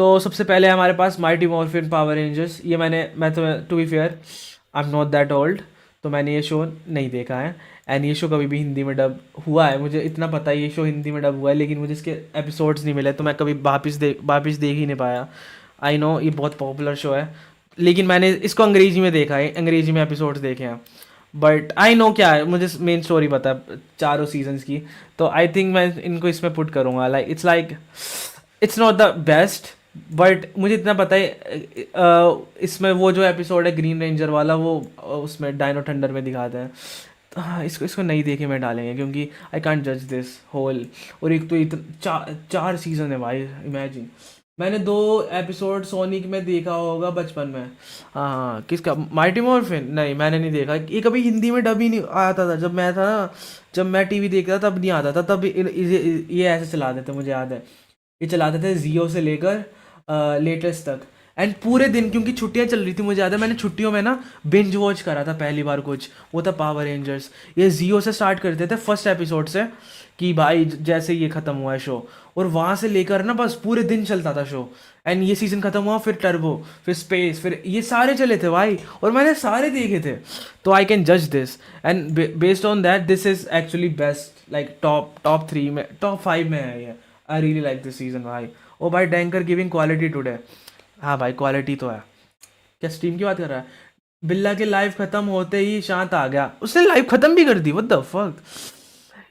तो सबसे पहले हमारे पास माइटी मॉर्फिन पावर रेंजर्स। ये मैं तो to be fair I am not that old, तो मैंने ये शो नहीं देखा है। एंड ये शो कभी भी हिंदी में डब हुआ है, मुझे इतना पता है ये शो हिंदी में डब हुआ है, लेकिन मुझे इसके एपिसोड्स नहीं मिले, तो मैं कभी वापस देख ही नहीं पाया। आई नो ये बहुत पॉपुलर शो है, लेकिन मैंने इसको अंग्रेजी में देखा है, अंग्रेजी में एपिसोड्स देखे हैं। बट आई नो क्या है, मुझे मेन स्टोरी पता है चारों सीजन्स की। तो आई थिंक मैं इनको इसमें पुट करूँगा। Like it's not the best, but मुझे इतना पता है इसमें वो जो एपिसोड है ग्रीन रेंजर वाला, वो उसमें डायनो थंडर में दिखाते हैं। तो हाँ, इसको इसको नहीं देखे में डालेंगे, क्योंकि आई कांट जज दिस होल। और एक तो इतना चार सीज़न है भाई, इमेजिन। मैंने 2 एपिसोड सोनिक में देखा होगा बचपन में। हाँ हाँ, किसका? Mighty morphine? नहीं, मैंने नहीं देखा। ये कभी हिंदी में डब ही नहीं आता था जब मैं था ना, जब मैं टीवी देखता था तब नहीं आता था। तब ये ऐसे चलाते थे, मुझे याद है। ये चलाते थे जियो से लेकर लेटेस्ट तक। एंड पूरे दिन, क्योंकि छुट्टियां चल रही थी, मुझे याद है मैंने छुट्टियों में ना बिंज वॉच करा था पहली बार कुछ, वो था पावर रेंजर्स। ये जियो से स्टार्ट करते थे फर्स्ट एपिसोड से, कि भाई जैसे ये ख़त्म हुआ है शो, और वहाँ से लेकर ना बस पूरे दिन चलता था शो। एंड ये सीज़न ख़त्म हुआ, फिर टर्बो, फिर स्पेस, फिर ये सारे चले थे भाई, और मैंने सारे देखे थे। तो आई कैन जज this, and based on that this is actually best. Like top 3 में, टॉप 5 में है ये। I really like this season भाई। ओ भाई, डैंकर गिविंग क्वालिटी टुडे। हाँ भाई, क्वालिटी तो है। क्या स्ट्रीम की बात कर रहा है? बिल्ला के लाइव खत्म होते ही शांत आ गया, उसने लाइव खत्म भी कर दी, व्हाट द फक।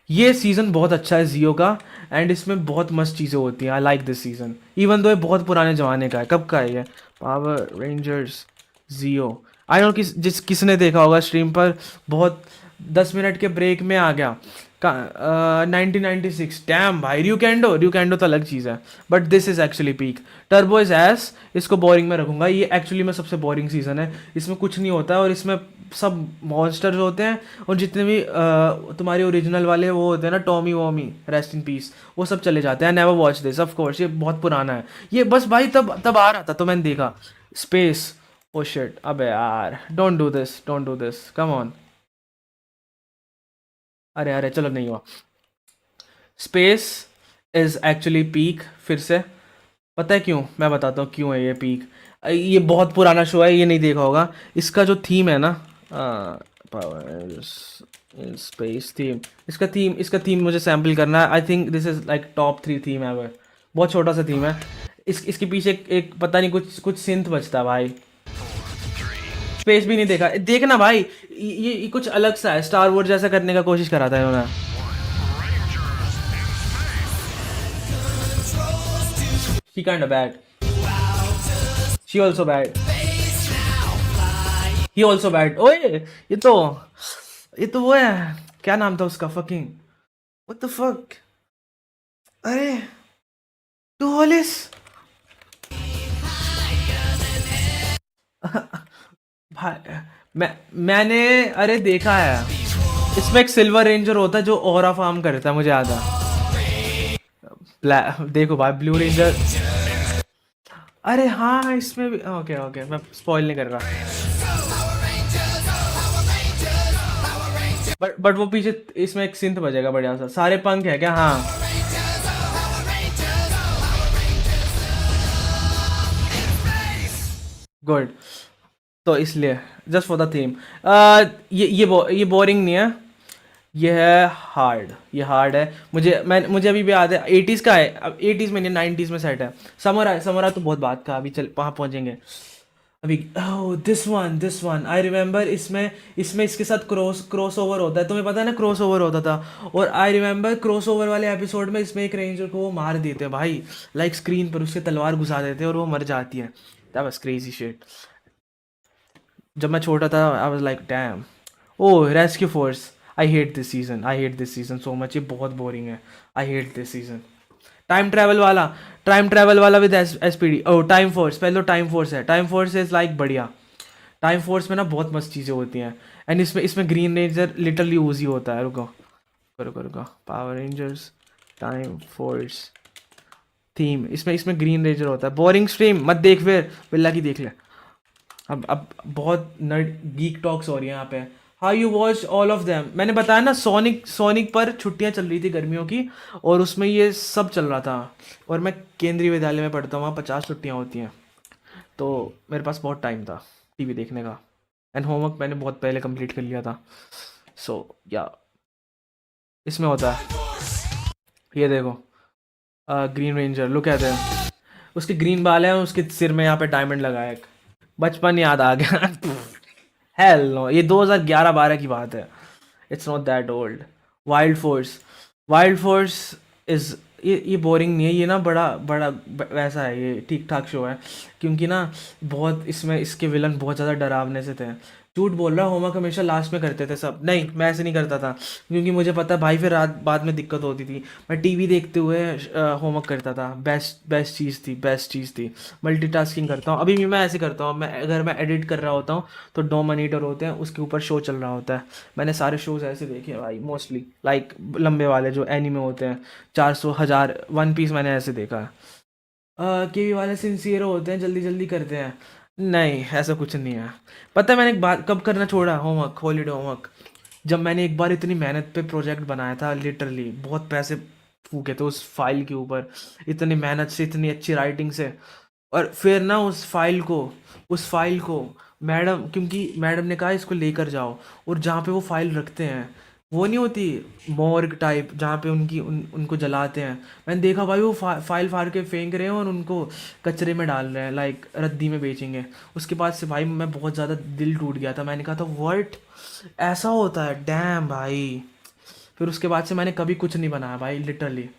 ये सीज़न बहुत अच्छा है जियो का, एंड इसमें बहुत मस्त चीज़ें होती हैं। I like this season, even though ये बहुत पुराने ज़माने का है। कब का है ये? Power rangers Jio. I know किसने देखा होगा स्ट्रीम पर, बहुत 10 मिनट के ब्रेक में आ गया। 1996। डैम भाई, र्यूकेंडो तो अलग चीज़ है, but this is actually peak. Turbo is S, इसको बोरिंग में रखूँगा। ये एक्चुअली में सबसे बोरिंग सीज़न है, इसमें कुछ नहीं होता है, और इसमें सब मॉन्स्टर्स होते हैं, और जितने भी तुम्हारे ओरिजिनल वाले वो होते हैं ना, टॉमी वॉमी, रेस्ट इन पीस, वो सब चले जाते हैं। Never watch this of course, ये बहुत पुराना है। ये बस भाई तब तब आ रहा था तो मैंने देखा। स्पेस, ओ शिट, अबे यार, don't do this, come on. अरे अरे, चलो नहीं हुआ। स्पेस इज़ एक्चुअली पीक फिर से। पता है क्यों? मैं बताता हूँ क्यों है ये पीक। ये बहुत पुराना शो है, ये नहीं देखा होगा। इसका जो थीम है ना, पावर स्पेस थीम, इसका थीम मुझे सैम्पल करना है। I think this is like top 3 theme ever. बहुत छोटा सा थीम है। इसके पीछे एक पता नहीं कुछ कुछ सिंथ बजता है भाई। स्पेस भी नहीं देखा, देखना भाई। ये कुछ अलग सा है, स्टार वॉर जैसा करने का कोशिश करा था इन्होंने। She kinda bad. She also bad. He also bad. ओए, ये तो वो है। क्या नाम था उसका? Fucking what the fuck. अरे, टू हॉलिस। भाई, मैंने अरे देखा है। इसमें एक सिल्वर रेंजर होता है जो ओरा फार्म करता है, मुझे याद है। देखो भाई, ब्लू रेंजर। अरे हाँ, इसमें भी। ओके ओके, मैं स्पॉइल नहीं कर रहा। बट वो पीछे इसमें एक सिंथ बजेगा बढ़िया सा, सारे पंख है क्या? हाँ, गुड। तो इसलिए जस्ट फॉर द थीम। ये बोरिंग नहीं है, ये है हार्ड। ये हार्ड है। मुझे अभी भी याद है, 80s का है। अब 80s में नहीं, 90s में सेट है। समरा तो बहुत बात का, अभी चल वहाँ पहुँचेंगे अभी। ओह, दिस वन आई रिमेंबर। इसमें इसके साथ क्रॉस ओवर होता है, तुम्हें पता है ना, क्रॉस ओवर होता था। और आई रिमेंबर क्रॉस ओवर वाले एपिसोड में इसमें एक रेंजर को वो मार देते हैं भाई, लाइक स्क्रीन पर उसके तलवार घुसा देते हैं और वो मर जाती है। That was crazy shit. जब मैं छोटा था I was like damn. Oh, rescue force. I hate this season so much. ये बहुत बोरिंग है। I hate this season. Time travel वाला with SPD. Oh, Time Force. पहले तो टाइम फोर्स है। टाइम फोर्स इज लाइक बढ़िया। Time Force में ना बहुत मस्त चीज़ें होती हैं। एंड इसमें ग्रीन रेंजर लिटरली यूज ही होता है। रुको रुको रुको, power rangers time force theme. इसमें ग्रीन रेंजर होता है। बोरिंग स्ट्रीम मत देख, फिर बिल्ला की देख ले। अब बहुत नर्ड गीक टॉक्स हो रही है यहाँ पे। How you watch all of them? मैंने बताया ना, सोनिक सोनिक पर छुट्टियां चल रही थी गर्मियों की, और उसमें ये सब चल रहा था। और मैं केंद्रीय विद्यालय में पढ़ता हूँ, वहाँ 50 छुट्टियाँ होती हैं, तो मेरे पास बहुत टाइम था टीवी देखने का। एंड होमवर्क मैंने बहुत पहले कंप्लीट कर लिया था। सो या इसमें होता है, ये देखो, green ranger, look at them. उसके ग्रीन बाल हैं, उसके सिर में यहाँ पे डायमंड लगा है एक। बचपन याद आ गया। हेल नो, ये 2011-12 की बात है। It's not that old. Wild force, wild force is, ये बोरिंग नहीं है, ये ना बड़ा बड़ा वैसा है, ये ठीक ठाक शो है। क्योंकि ना बहुत इसमें इसके विलन बहुत ज़्यादा डरावने से थे। झूठ बोल रहा, होमवर्क हमेशा लास्ट में करते थे सब। नहीं, मैं ऐसे नहीं करता था, क्योंकि मुझे पता है भाई फिर रात बाद में दिक्कत होती थी। मैं टीवी देखते हुए होमवर्क करता था। बेस्ट बेस्ट चीज़ थी, बेस्ट चीज़ थी। मल्टीटास्किंग करता हूँ अभी भी, मैं ऐसे करता हूँ। मैं अगर मैं एडिट कर रहा होता हूँ तो दो मॉनिटर होते हैं, उसके ऊपर शो चल रहा होता है। मैंने सारे शोज ऐसे देखे हैं भाई, मोस्टली लाइक लंबे वाले जो एनीमे होते हैं, 400 1000। वन पीस मैंने ऐसे देखा है। केवी वाले सिंसियर होते हैं, जल्दी जल्दी करते हैं। नहीं, ऐसा कुछ नहीं है। पता है मैंने एक बार कब करना छोड़ा होमवर्क, हॉलीडे होमवर्क? जब मैंने एक बार इतनी मेहनत पे प्रोजेक्ट बनाया था, लिटरली बहुत पैसे फूके थे उस फाइल के ऊपर, इतनी मेहनत से, इतनी अच्छी राइटिंग से। और फिर ना उस फाइल को मैडम, क्योंकि मैडम ने कहा इसको लेकर जाओ, और जहाँ पे वो फाइल रखते हैं, वो नहीं होती मॉर्ग टाइप जहाँ पे उनको जलाते हैं, मैंने देखा भाई वो फाइल फाड़ के फेंक रहे हैं और उनको कचरे में डाल रहे हैं, लाइक रद्दी में बेचेंगे। उसके बाद से भाई मैं बहुत ज़्यादा दिल टूट गया था, मैंने कहा था व्हाट, ऐसा होता है, डैम भाई। फिर उसके बाद से मैंने कभी कुछ नहीं बनाया भाई, लिटरली।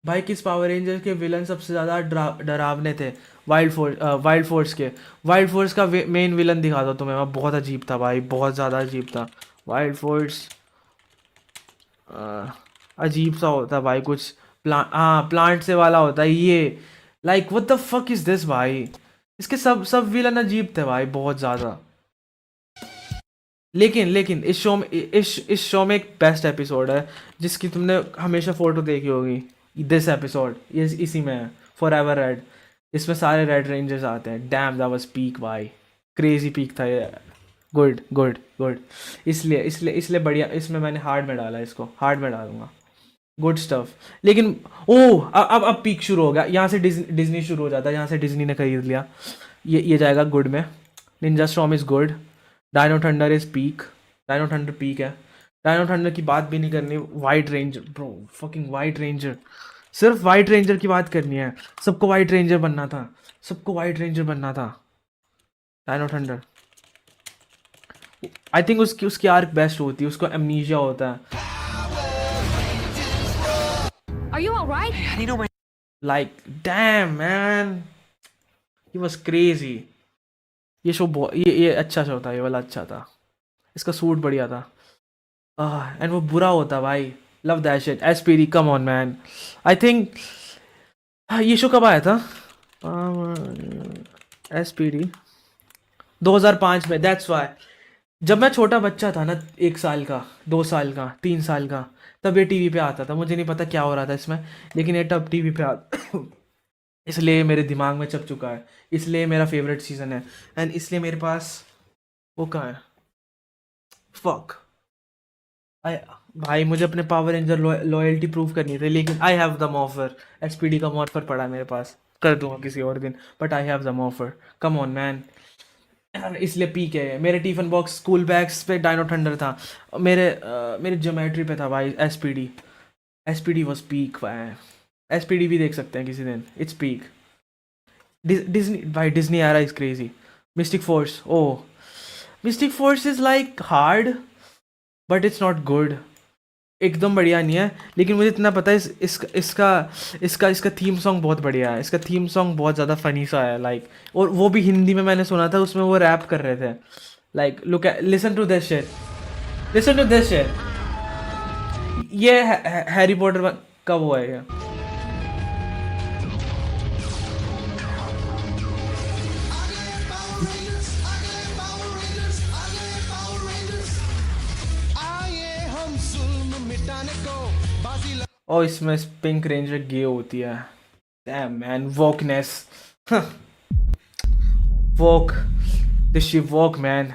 भाई किस पावर रेंजर के विलन सबसे ज़्यादा डरावने थे? वाइल्ड फोर्स के। वाइल्ड फोर्स का मेन विलन दिखा दो तुम्हें, मैं, बहुत अजीब था भाई, बहुत ज़्यादा अजीब था। वाइल्ड फोर्स अजीब सा होता है भाई कुछ। प्लांट से वाला होता है ये। Like what the fuck is this भाई? इसके सब सब विलन अजीब थे भाई, बहुत ज़्यादा। लेकिन लेकिन इस शो में एक बेस्ट एपिसोड है, जिसकी तुमने हमेशा फोटो देखी होगी। दिस एपिसोड, ये इसी में है, फॉर एवर रेड। इसमें सारे रेड रेंजर्स आते हैं। डैम, दैट वाज पीक भाई, क्रेजी पीक था ये। Good good good. इसलिए इसलिए इसलिए बढ़िया, इसमें मैंने हार्ड में डाला, इसको हार्ड में डालूंगा। Good stuff. लेकिन अब पीक शुरू हो गया, यहाँ से डिज्नी शुरू हो जाता है, यहाँ से डिज्नी ने खरीद लिया। ये जाएगा गुड में। Ninja storm is good. Dino thunder is peak. Dino thunder peak है। डायनो थंडर की बात भी नहीं करनी। White ranger bro, fucking white ranger. सिर्फ वाइट रेंजर की बात करनी है। सबको वाइट रेंजर बनना था, सबको वाइट रेंजर बनना था। डायनो थंडर, आई थिंक उसकी उसकी आर्क बेस्ट होती है, उसको एमनीशिया होता है। Are you alright? How do you know my like damn man, he was crazy. ये शो बहुत, ये अच्छा शो था, ये वाला अच्छा था। इसका सूट बढ़िया था। एंड वो बुरा होता भाई, love that shit. SPD, come on man. I think ये शो कब आया था? एसपीडी 2005 में, दैट्स वाई। जब मैं छोटा बच्चा था ना, 1 साल का, 2 साल का, 3 साल का, तब ये टीवी पे आता था। मुझे नहीं पता क्या हो रहा था इसमें, लेकिन ये तब टीवी पे आता। इसलिए मेरे दिमाग में चप चुका है, इसलिए मेरा फेवरेट सीजन है। एंड इसलिए मेरे पास वो कहाँ है, फक। आई, भाई मुझे अपने पावर रेंजर लॉयल्टी प्रूव करनी थी, लेकिन आई हैव द मॉफर। एसपीडी का मॉफर पड़ा है मेरे पास, कर दूंगा किसी और दिन, but I have the morpher, come on man. इसलिए पीक है। मेरे टिफिन बॉक्स स्कूल बैग्स पे डायनो थंडर था। मेरे ज्योमेट्री पे था भाई एसपीडी। एसपीडी वॉज पीक भाई। एसपीडी भी देख सकते हैं किसी दिन, इट्स पीक। डिज्नी भाई, Disney era is crazy. Mystic Force, oh Mystic Force is like hard, but it's not good. एकदम बढ़िया नहीं है, लेकिन मुझे इतना पता है इसका थीम सॉन्ग बहुत बढ़िया है। इसका थीम सॉन्ग बहुत ज़्यादा फनी सा है, लाइक, और वो भी हिंदी में मैंने सुना था, उसमें वो रैप कर रहे थे। Like look, listen to this shit, listen to this shit. ये हैरी पॉटर का वो है ये। और इसमें पिंक रेंजर गे होती है। Dam man, wokeness. Woke, this she woke man.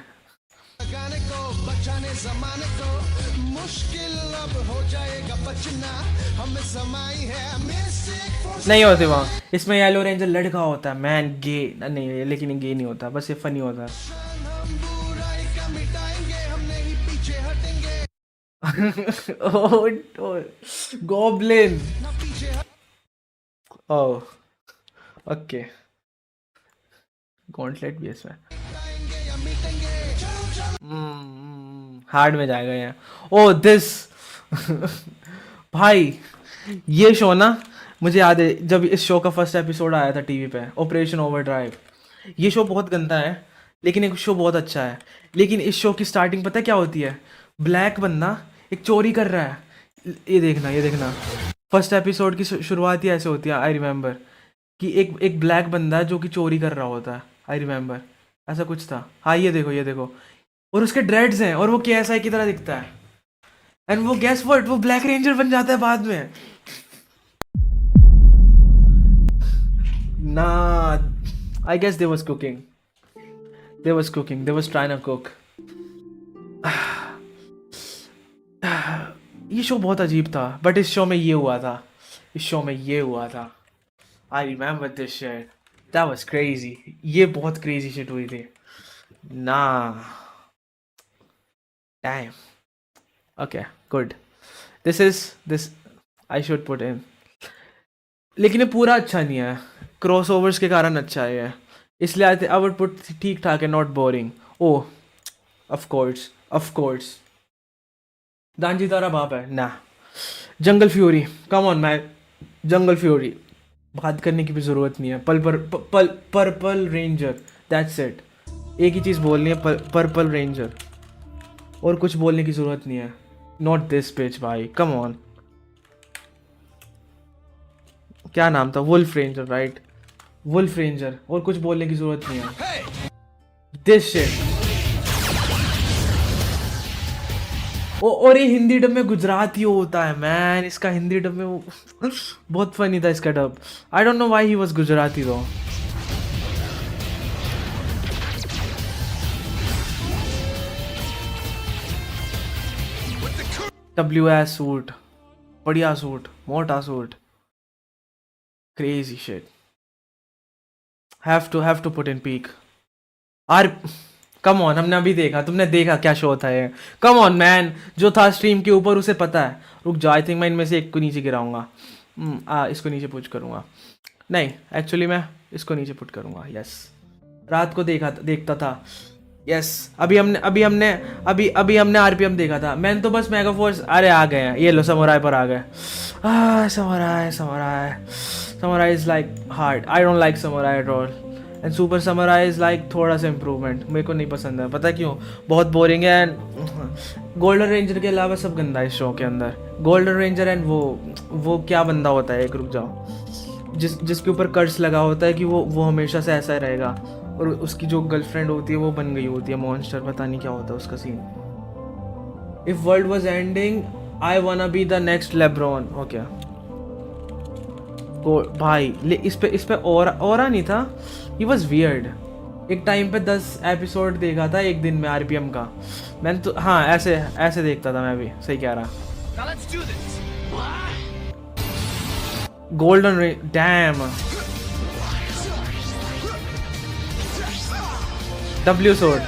नहीं होते वहाँ, इसमें येलो रेंजर लड़का होता है मैन, गे नहीं, लेकिन ये गे नहीं होता, बस ये फनी होता है। ओह गॉब्लिन, ओह ओके, गॉन्टलेट भी है इसमें, हार्ड में जाएगा ये। ओ दिस भाई ये शो ना, मुझे याद है जब इस शो का फर्स्ट एपिसोड आया था टीवी पे, ऑपरेशन ओवरड्राइव। ये शो बहुत गंदा है लेकिन एक शो बहुत अच्छा है। लेकिन इस शो की स्टार्टिंग पता है क्या होती है? ब्लैक बंदा एक चोरी कर रहा है, ये देखना फर्स्ट एपिसोड की शुरुआत ही ऐसे होती है। आई रिमेम्बर कि एक ब्लैक बंदा है जो कि चोरी कर रहा होता है, आई रिमेम्बर ऐसा कुछ था। हाँ ये देखो, और उसके ड्रेड्स हैं और वो KSI की तरह दिखता है, एंड वो गेस व्हाट, वो ब्लैक रेंजर बन जाता है बाद में। Nah, I guess they was cooking. They was trying to cook. ये शो बहुत अजीब था, बट इस शो में ये हुआ था। I remember this shit. That was crazy. ये बहुत crazy shit हुई थी। Nah. Damn. Okay, good. This I should put in. लेकिन ये पूरा अच्छा नहीं है, क्रॉसओवर्स के कारण अच्छा है ये, इसलिए आई वुड पुट ठीक ठाक है, not boring. Oh of course दांजी तारा बाप है ना। Jungle Fury, come on man, Jungle Fury बात करने की भी ज़रूरत नहीं है। पर्पल रेंजर, दैट्स इट, एक ही चीज़ बोलनी है, पर्पल रेंजर, और कुछ बोलने की ज़रूरत नहीं है। नॉट दिस पिच भाई, कम ऑन। क्या नाम था? Wolf ranger, right, wolf ranger, और कुछ बोलने की जरूरत नहीं है। This shit. और ये हिंदी डब में गुजराती होता है मैन, इसका हिंदी डब में वो बहुत फनी था इसका dub. I don't know why he was Gujarati though. WS suit, बढ़िया सूट, मोटा suit, crazy shit. Have to put in peak. आर कम ऑन, हमने अभी देखा, तुमने देखा क्या शो था ये? कम ऑन मैन, जो था स्ट्रीम के ऊपर उसे पता है। रुक जा, आई थिंक मैं इनमें से एक को नीचे गिराऊंगा। इसको नीचे पुट करूंगा, नहीं एक्चुअली मैं इसको नीचे पुट करूंगा। यस, रात को देखता था। यस, अभी हमने RPM देखा था। मैंने तो बस मेगा फोर्स, अरे आ गए हैं, ये लो समुराई पर आ गए। Samurai is like hard, I don't like samurai at all, and super samurai is like थोड़ा सा इम्प्रूवमेंट, मेरे को नहीं पसंद है, पता क्यों? बहुत बोरिंग है। एंड गोल्डन रेंजर के अलावा सब गंदा है इस शो के अंदर। गोल्डन रेंजर एंड वो क्या बंदा होता है, एक रुक जाओ, जिसके ऊपर कर्ज लगा होता है कि वो हमेशा से ऐसा ही रहेगा, और उसकी जो गर्लफ्रेंड होती है वो बन गई होती है मॉन्स्टर, पता नहीं क्या होता है उसका scene. If world was ending I wanna be the next LeBron. Okay भाई, इस पे और नहीं था, ही वाज वियर्ड। एक टाइम पे 10 एपिसोड देखा था एक दिन में RPM का, मैंने तो हाँ ऐसे देखता था मैं भी, सही कह रहा। गोल्डन रे, डैम, W sword,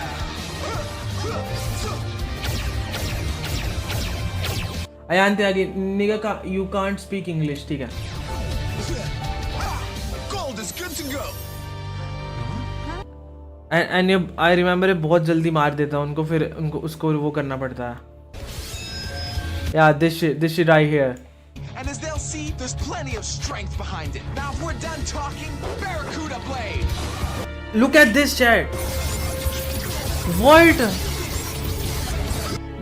अयान त्यागी निगा का, यू कांट स्पीक इंग्लिश, ठीक है। एंड आई रिमेम्बर बहुत जल्दी मार देता उनको, फिर उसको वो करना पड़ता है। या this shit right here. And as they'll see, there's plenty of strength behind it. Now if we're done talking, Barracuda blade. Look at this chat. What?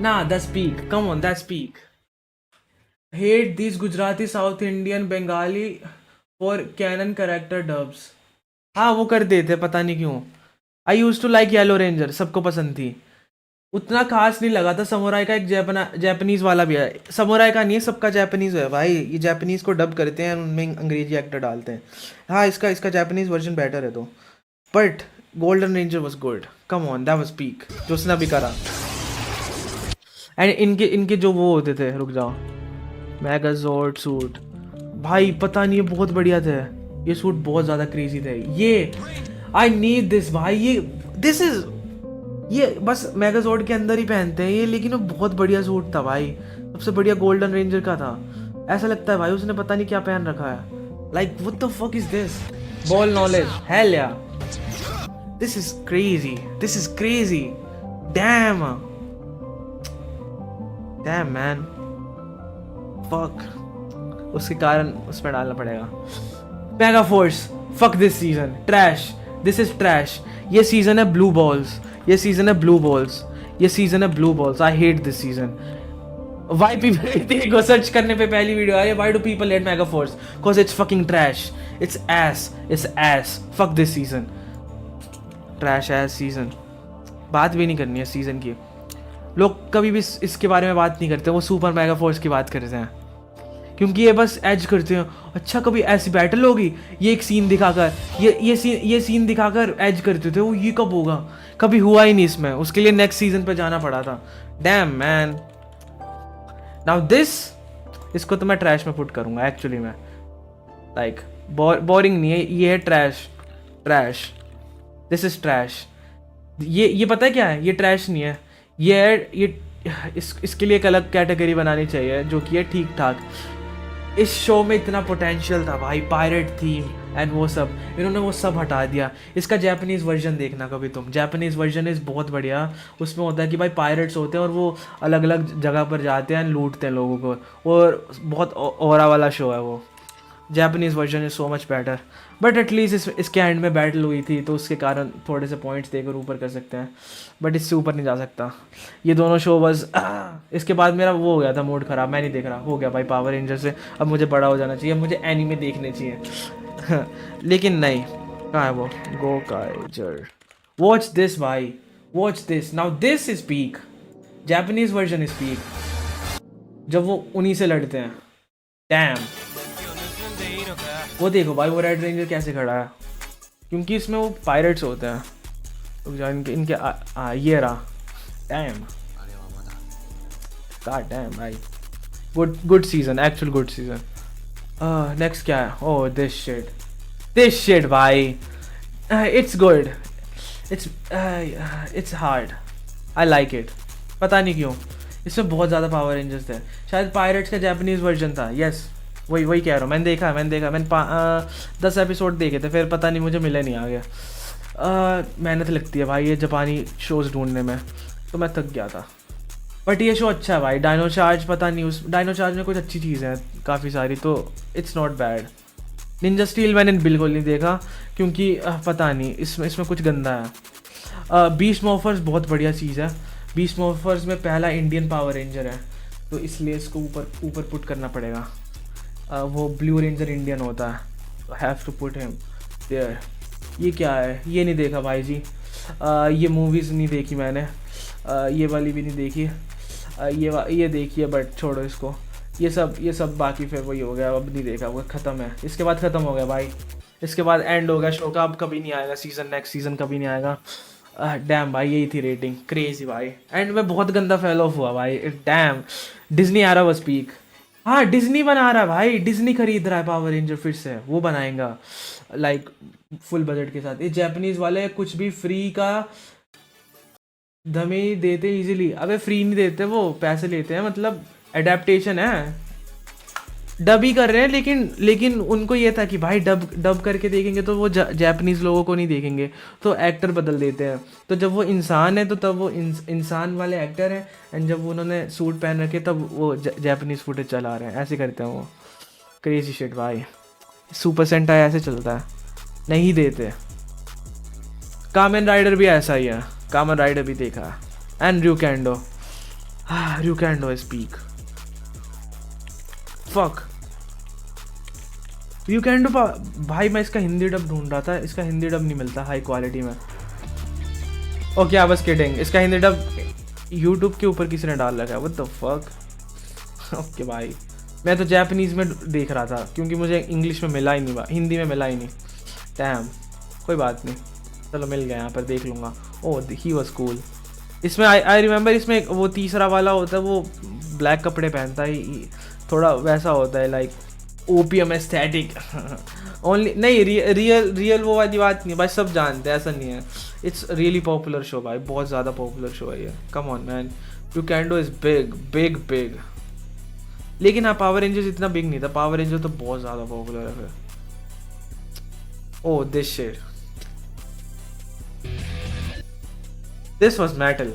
Nah, that's peak. Come on, that's peak. Hate these Gujarati, South Indian, Bengali for canon character dubs. हाँ वो कर देते, पता नहीं क्यों। I used to like yellow ranger, सबको पसंद थी, उतना खास नहीं लगा था। समुराई का एक जापानीज वाला भी है, समुराई का नहीं है, सबका जापानीज है भाई। ये जापानीज को डब करते हैं, उनमें अंग्रेजी एक्टर डालते हैं। हाँ इसका जापानीज वर्जन बेटर है तो, but golden ranger was good, come on, that was peak जो उसने अभी करा। एंड इनके जो वो होते थे, रुक जाओ, मेगाजॉर्ड सूट, भाई पता नहीं, ये बहुत बढ़िया थे, ये सूट बहुत ज़्यादा क्रेजी थे। ये आई नीड दिस भाई, ये बस मेगाजोर्ड के अंदर ही पहनते हैं ये, लेकिन वो बहुत बढ़िया सूट था भाई, सबसे बढ़िया गोल्डन रेंजर का था। ऐसा लगता है भाई उसने पता नहीं क्या पहन रखा है। Like what the fuck is this, ball knowledge, hell yeah, this is crazy, damn man, fuck. उसके कारण उसमें डालना पड़ेगा। Mega Force, fuck this season, trash, this is trash. ये सीजन है ब्लू बॉल्स, ये सीजन है blue balls, I hate this season. Why people go search करने पे पहली वीडियो आ रही है, why do people hate Mega Force? Cause it's fucking trash, it's ass, fuck this season, trash ass season। बात भी नहीं करनी है सीजन की, लोग कभी भी इसके बारे में बात नहीं करते, वो सुपर मेगा फोर्स की बात करते हैं, क्योंकि ये बस एज करते हैं। अच्छा कभी ऐसी बैटल होगी, ये एक सीन दिखाकर, ये सीन दिखाकर एज करते थे, वो ये कब होगा, कभी हुआ ही नहीं इसमें, उसके लिए नेक्स्ट सीजन पे जाना पड़ा था। डैम मैन, नाउ दिस, इसको तो मैं ट्रैश में पुट करूँगा एक्चुअली में, लाइक बोरिंग नहीं है, ये है ट्रैश, दिस इज ट्रैश। ये पता है क्या है, ये ट्रैश नहीं है, ये इसके लिए एक अलग कैटेगरी बनानी चाहिए जो कि है ठीक ठाक। इस शो में इतना पोटेंशियल था भाई, पायरेट थीम एंड वो सब, इन्होंने वो सब हटा दिया। इसका जापानीज़ वर्जन देखना कभी तुम, जापानीज़ वर्जन इज़ बहुत बढ़िया। उसमें होता है कि भाई पायरेट्स होते हैं और वो अलग अलग जगह पर जाते हैं, लूटते हैं लोगों को, और बहुत ओरा वाला शो है वो। Japanese version is so much better, but at least इसके एंड में बैटल हुई थी तो उसके कारण थोड़े से पॉइंट्स देकर ऊपर कर सकते हैं, बट इससे ऊपर नहीं जा सकता। ये दोनों शो बस इसके बाद मेरा वो हो गया था मूड ख़राब, मैं नहीं देख रहा, हो गया भाई पावर रेंजर से, अब मुझे बड़ा हो जाना चाहिए, मुझे एनीमे देखने चाहिए लेकिन नहीं, कहाँ है वो गोकाइजर। वॉच दिस भाई, watch this, now this is peak, Japanese version is peak, जब वो उन्हीं से लड़ते हैं। डैम, वो देखो भाई वो रेड रेंजर कैसे खड़ा है, क्योंकि इसमें वो पायरेट्स होते हैं, तो इनके ये रहा। डैम, गॉड डैम भाई, good season, actual good season. Next क्या है, ओह दिस शिट भाई, it's good, it's hard, I like it, पता नहीं क्यों, इसमें बहुत ज़्यादा पावर रेंजर्स थे, शायद पायरेट्स का जापानीज वर्जन था। यस वही कह रहा हूँ, मैंने देखा, मैंने 10 एपिसोड देखे थे, फिर पता नहीं मुझे मिले नहीं आगे। मेहनत लगती है भाई ये जापानी शोज़ ढूंढने में, तो मैं थक गया था, बट ये शो अच्छा है भाई। डायनो चार्ज, पता नहीं उस डायनो चार्ज में कुछ अच्छी चीज़ें हैं काफ़ी सारी, तो it's not bad. Ninja steel मैंने बिल्कुल नहीं देखा, क्योंकि पता नहीं इसमें कुछ गंदा है। बीस्ट मॉर्फर्स बहुत बढ़िया चीज़ है, बीस्ट मॉर्फर्स में पहला इंडियन पावर रेंजर है, तो इसलिए इसको ऊपर पुट करना पड़ेगा। वो ब्लू रेंजर इंडियन होता है, have to put him there. ये क्या है, ये नहीं देखा भाई जी, ये मूवीज़ नहीं देखी मैंने, ये वाली भी नहीं देखी, ये देखी है बट छोड़ो इसको, ये सब बाकी फिर वही हो गया, अब नहीं देखा, वो ख़त्म है, इसके बाद ख़त्म हो गया भाई, इसके बाद एंड हो गया शो का, अब कभी नहीं आएगा सीज़न, नेक्स्ट सीज़न कभी नहीं आएगा। डैम भाई, यही थी रेटिंग, क्रेजी भाई, एंड में बहुत गंदा फेल ऑफ हुआ भाई। डैम, डिज्नी आ रहा बस पीक, हाँ डिज्नी बना रहा है भाई, डिज्नी खरीद रहा है पावर रेंजर फिर से, वो बनाएगा लाइक फुल बजट के साथ। ये जापानीज वाले कुछ भी फ्री का धमे देते इजीली, अबे फ्री नहीं देते, वो पैसे लेते हैं, मतलब एडेप्टेशन है, डब ही कर रहे हैं, लेकिन उनको ये था कि भाई डब करके देखेंगे तो वो जापानीज लोगों को नहीं देखेंगे, तो एक्टर बदल देते हैं, तो जब वो इंसान है तो तब वो इंसान वाले एक्टर हैं, एंड जब उन्होंने सूट पहन रखे तब वो जापानीज फुटेज चला रहे हैं, ऐसे करते हैं वो। क्रेजी शिट भाई, सुपर सेंटाई ऐसे चलता है, नहीं देते। कामेन राइडर भी ऐसा ही है, कामेन राइडर भी देखा, and ryukendo is peak, fuck ryukendo भाई। मैं इसका हिंदी डब ढूंढ रहा था, इसका हिंदी डब नहीं मिलता हाई क्वालिटी में। ओके आई वाज किडिंग, इसका हिंदी डब यूट्यूब के ऊपर किसी ने डाल रखा है, व्हाट द फक। ओके भाई, मैं तो जापानीज़ में देख रहा था, क्योंकि मुझे इंग्लिश में मिला ही नहीं, हिंदी में मिला ही नहीं। डैम, कोई बात नहीं, चलो मिल गया, यहाँ पर देख लूँगा। ओह ही वाज कूल। इसमें आई रिमेंबर, इसमें वो तीसरा वाला होता है, वो ब्लैक कपड़े पहनता है, थोड़ा वैसा होता है, लाइक ओपीएम एस्थेटिक ओनली नहीं, रियल वो वाली बात नहीं भाई, सब जानते हैं, ऐसा नहीं है। इट्स रियली पॉपुलर शो भाई, बहुत ज़्यादा पॉपुलर शो है ये। कम on man, you can do is big big big. लेकिन हाँ, पावर रेंजर्स इतना बिग नहीं था, पावर रेंजर तो बहुत ज़्यादा पॉपुलर है फिर। Oh this shit, this was metal.